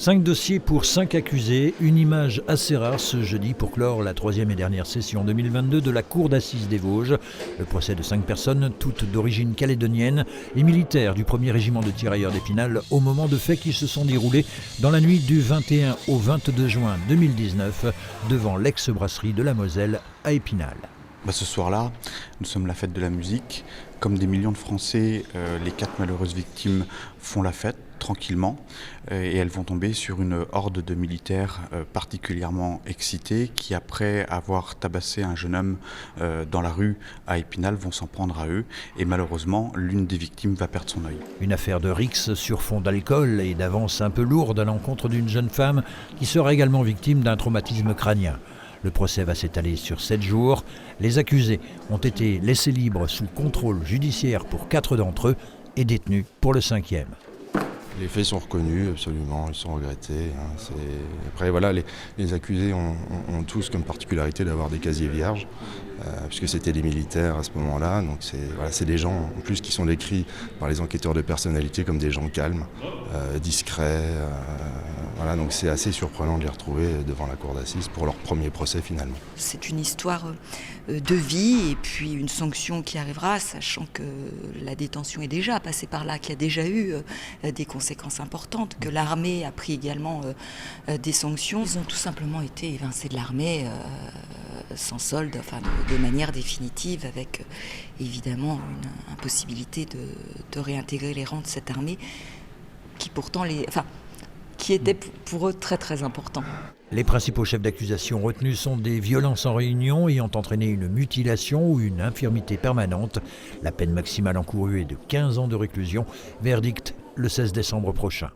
5 dossiers pour 5 accusés, une image assez rare ce jeudi pour clore la troisième et dernière session 2022 de la Cour d'assises des Vosges. Le procès de 5 personnes, toutes d'origine calédonienne et militaires du 1er régiment de tirailleurs d'Épinal au moment de faits qui se sont déroulés dans la nuit du 21 au 22 juin 2019 devant l'ex-brasserie de la Moselle à Épinal. Ce soir-là, nous sommes la fête de la musique. Comme des millions de Français, les 4 malheureuses victimes font la fête tranquillement et elles vont tomber sur une horde de militaires particulièrement excités qui, après avoir tabassé un jeune homme dans la rue à Épinal, vont s'en prendre à eux et malheureusement, l'une des victimes va perdre son œil. Une affaire de rixe sur fond d'alcool et d'avance un peu lourde à l'encontre d'une jeune femme qui sera également victime d'un traumatisme crânien. Le procès va s'étaler sur 7 jours. Les accusés ont été laissés libres sous contrôle judiciaire pour 4 d'entre eux et détenus pour le 5e. Les faits sont reconnus, absolument, ils sont regrettés. Après, voilà, les accusés ont tous comme particularité d'avoir des casiers vierges, puisque c'était des militaires à ce moment-là. Donc c'est des gens, en plus, qui sont décrits par les enquêteurs de personnalité comme des gens calmes, discrets. Voilà, donc c'est assez surprenant de les retrouver devant la cour d'assises pour leur premier procès finalement. C'est une histoire de vie et puis une sanction qui arrivera, sachant que la détention est déjà passée par là, qu'il y a déjà eu des conséquences importantes, que l'armée a pris également des sanctions. Ils ont tout simplement été évincés de l'armée sans solde, enfin de manière définitive, avec évidemment une impossibilité de réintégrer les rangs de cette armée qui pourtant qui était pour eux très très important. Les principaux chefs d'accusation retenus sont des violences en réunion ayant entraîné une mutilation ou une infirmité permanente. La peine maximale encourue est de 15 ans de réclusion. Verdict le 16 décembre prochain.